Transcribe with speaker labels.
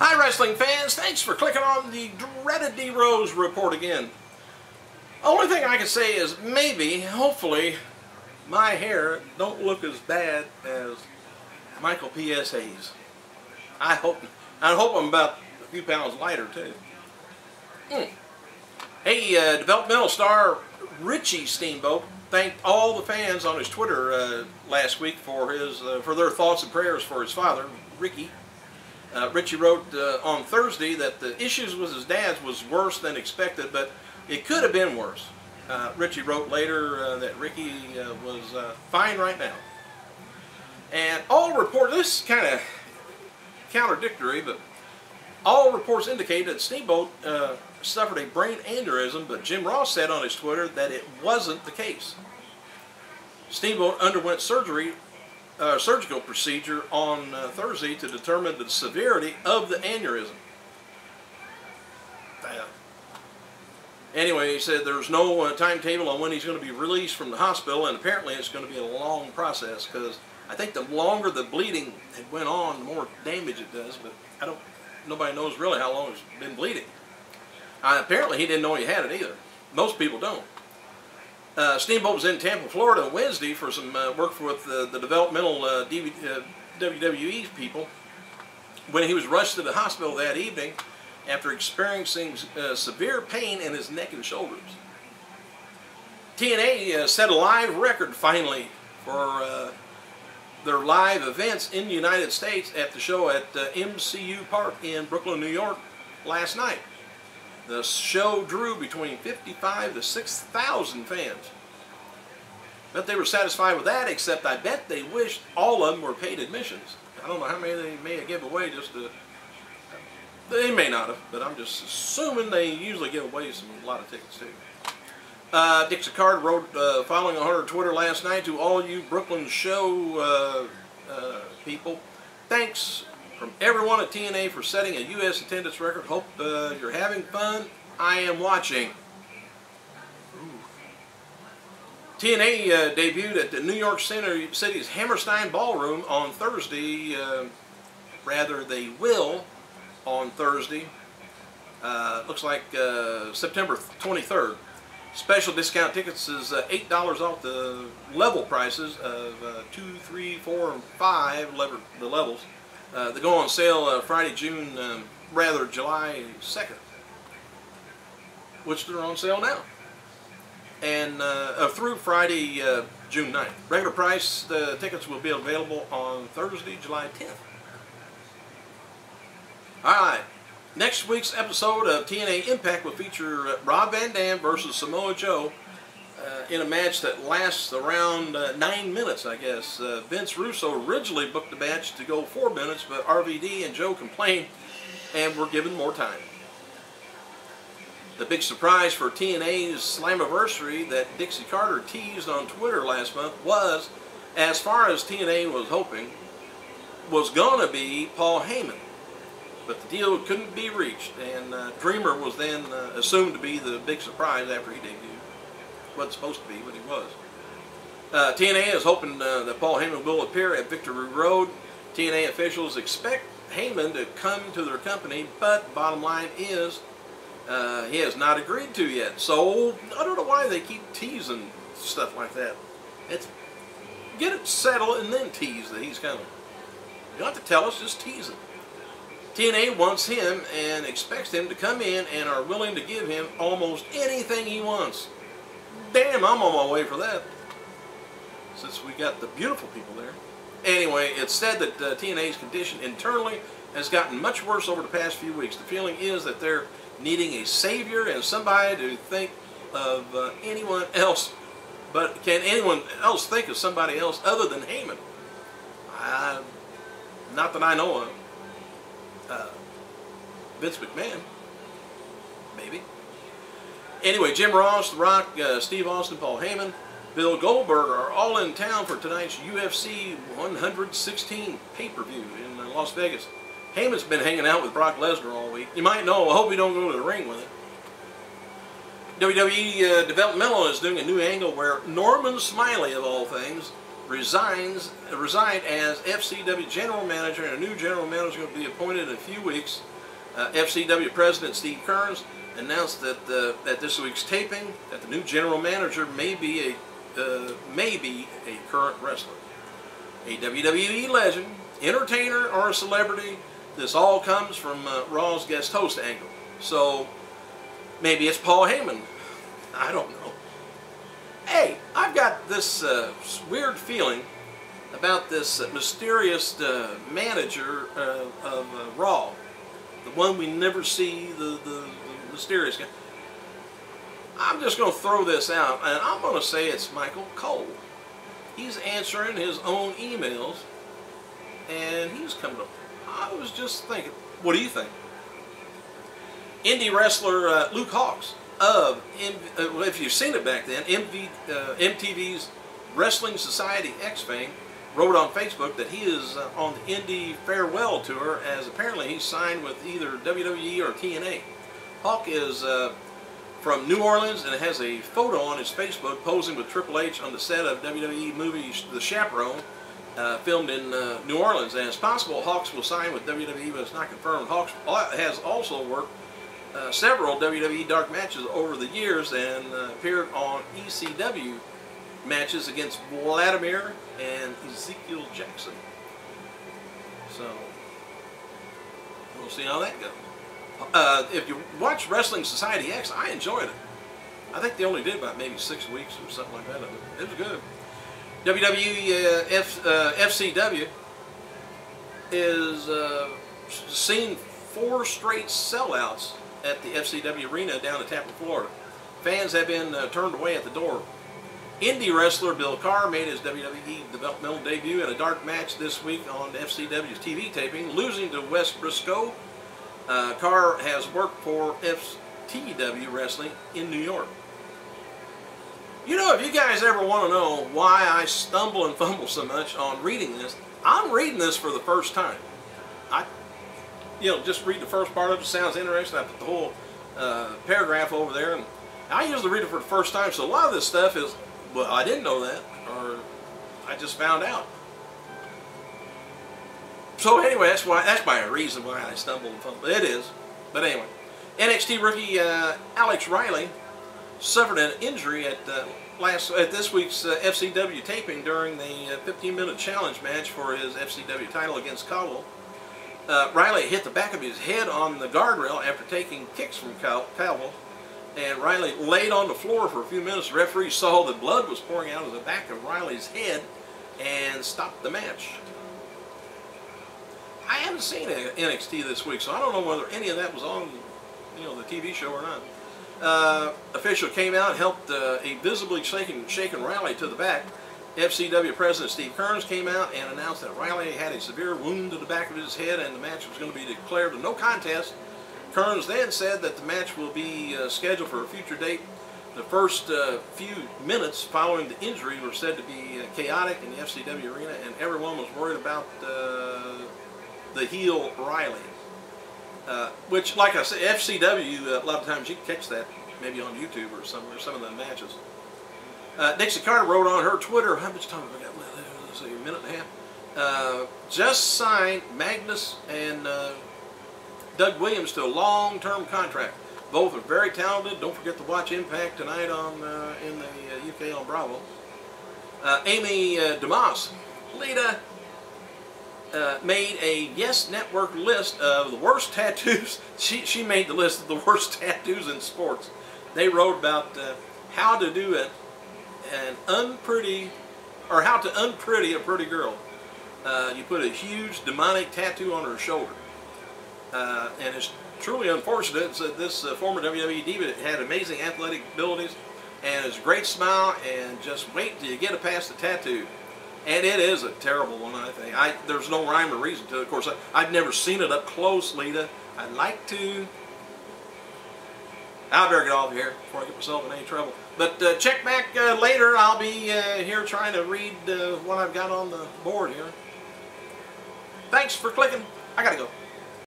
Speaker 1: Hi wrestling fans, thanks for clicking on the dreaded D-Rose report again. Only thing I can say is maybe, hopefully, my hair don't look as bad as Michael P.S.A.'s. I hope I'm about a few pounds lighter too. Hey, developmental star Richie Steamboat thanked all the fans on his Twitter last week for their thoughts and prayers for his father, Ricky. Richie wrote on Thursday that the issues with his dad was worse than expected, but it could have been worse. Richie wrote later that Ricky was fine right now. And all reports, this is kind of contradictory, but all reports indicate that Steamboat suffered a brain aneurysm, but Jim Ross said on his Twitter that it wasn't the case. Steamboat underwent surgical procedure on Thursday to determine the severity of the aneurysm. Anyway, he said there's no timetable on when he's going to be released from the hospital, and apparently it's going to be a long process because I think the longer the bleeding had went on, the more damage it does. But nobody knows really how long it's been bleeding. Apparently he didn't know he had it either. Most people don't. Steamboat was in Tampa, Florida Wednesday for some work with the developmental WWE people when he was rushed to the hospital that evening after experiencing severe pain in his neck and shoulders. TNA set a live record finally for their live events in the United States at the show at MCU Park in Brooklyn, New York last night. The show drew between 55 to 6,000 fans. But they were satisfied with that, except I bet they wished all of them were paid admissions. I don't know how many they may have given away just to... They may not have, but I'm just assuming they usually give away a lot of tickets too. Dixie Card wrote following on her Twitter last night to all you Brooklyn show people. Thanks from everyone at TNA for setting a U.S. attendance record. Hope you're having fun. I am watching. TNA debuted at the New York City's Hammerstein Ballroom on Thursday. They will on Thursday. Looks like September 23rd. Special discount tickets is $8 off the level prices of 2, 3, 4, and 5 the levels. They go on sale Friday, July 2nd, which they're on sale now, and through Friday, June 9th. Regular price the tickets will be available on Thursday, July 10th. Alright, next week's episode of TNA Impact will feature Rob Van Dam versus Samoa Joe in a match that lasts around 9 minutes, I guess. Vince Russo originally booked the match to go 4 minutes, but RVD and Joe complained and were given more time. The big surprise for TNA's Slammiversary that Dixie Carter teased on Twitter last month was, as far as TNA was hoping, was going to be Paul Heyman. But the deal couldn't be reached, and Dreamer was then assumed to be the big surprise after he debuted. Wasn't supposed to be, but he was. TNA is hoping that Paul Heyman will appear at Victory Road. TNA officials expect Heyman to come to their company, but bottom line is he has not agreed to yet. So I don't know why they keep teasing stuff like that. Get it settled and then tease that he's coming. You don't have to tell us, just tease it. TNA wants him and expects him to come in and are willing to give him almost anything he wants. Damn, I'm on my way for that, since we got the beautiful people there. Anyway, it's said that TNA's condition internally has gotten much worse over the past few weeks. The feeling is that they're needing a savior and somebody to think of anyone else. But can anyone else think of somebody else other than Heyman? Not that I know of. Vince McMahon, maybe. Anyway, Jim Ross, The Rock, Steve Austin, Paul Heyman, Bill Goldberg are all in town for tonight's UFC 116 pay-per-view in Las Vegas. Heyman's been hanging out with Brock Lesnar all week. You might know, I hope he don't go to the ring with it. WWE Developmental is doing a new angle where Norman Smiley, of all things, resigned as FCW general manager, and a new general manager is going to be appointed in a few weeks. FCW President Steve Kearns announced that at this week's taping that the new general manager may be a current wrestler, a WWE legend, entertainer, or a celebrity. This all comes from Raw's guest host angle. So maybe it's Paul Heyman. I don't know. Hey, I've got this weird feeling about this mysterious manager of Raw. The one we never see, the mysterious guy. I'm just going to throw this out, and I'm going to say it's Michael Cole. He's answering his own emails, and he's coming up. I was just thinking, what do you think? Indie wrestler Luke Hawx of, if you've seen it back then, MTV's Wrestling Society X fame, wrote on Facebook that he is on the Indie Farewell Tour, as apparently he's signed with either WWE or TNA. Hawk is from New Orleans and has a photo on his Facebook posing with Triple H on the set of WWE movie The Chaperone, filmed in New Orleans. And it's possible Hawks will sign with WWE, but it's not confirmed. Hawks has also worked several WWE dark matches over the years and appeared on ECW matches against Vladimir and Ezekiel Jackson. So we'll see how that goes. If you watch Wrestling Society X, I enjoyed it. I think they only did about maybe 6 weeks or something like that. It was good. WWE FCW is seen 4 straight sellouts at the FCW Arena down in Tampa, Florida. Fans have been turned away at the door. Indie wrestler Bill Carr made his WWE developmental debut in a dark match this week on FCW's TV taping, losing to Wes Briscoe. Carr has worked for FTW Wrestling in New York. You know, if you guys ever want to know why I stumble and fumble so much on reading this, I'm reading this for the first time. Just read the first part of it. Sounds interesting. I put the whole paragraph over there, and I usually read it for the first time. So a lot of this stuff is, well, I didn't know that, or I just found out. So anyway, that's my reason why I stumble and fumble. It is, but anyway, NXT rookie Alex Riley suffered an injury at this week's FCW taping during the 15-minute challenge match for his FCW title against Caldwell. Riley hit the back of his head on the guardrail after taking kicks from Caldwell, and Riley laid on the floor for a few minutes. The referee saw that blood was pouring out of the back of Riley's head and stopped the match. I haven't seen NXT this week, so I don't know whether any of that was on, the TV show or not. Official came out and helped a visibly shaken Riley to the back. FCW President Steve Kearns came out and announced that Riley had a severe wound to the back of his head and the match was going to be declared a no contest. Kearns then said that the match will be scheduled for a future date. The first few minutes following the injury were said to be chaotic in the FCW arena, and everyone was worried about the heel Riley. Which, like I said, FCW, a lot of times you can catch that maybe on YouTube or somewhere, some of the matches. Dixie Carter wrote on her Twitter, how much time have I got left? Let's see, a minute and a half. Just signed Magnus and Doug Williams to a long-term contract. Both are very talented. Don't forget to watch Impact tonight on in the UK on Bravo. Amy Damas, Lita, made a Yes Network list of the worst tattoos. She made the list of the worst tattoos in sports. They wrote about how to do it and how to unpretty a pretty girl. You put a huge demonic tattoo on her shoulder, and it's truly unfortunate. This former WWE diva had amazing athletic abilities and has a great smile, and just wait till you get it past the tattoo. And it is a terrible one, I think. There's no rhyme or reason to it. Of course, I've never seen it up close, Lita. I'd like to. I better get off here before I get myself in any trouble. But check back later. I'll be here trying to read what I've got on the board here. Thanks for clicking. I gotta go.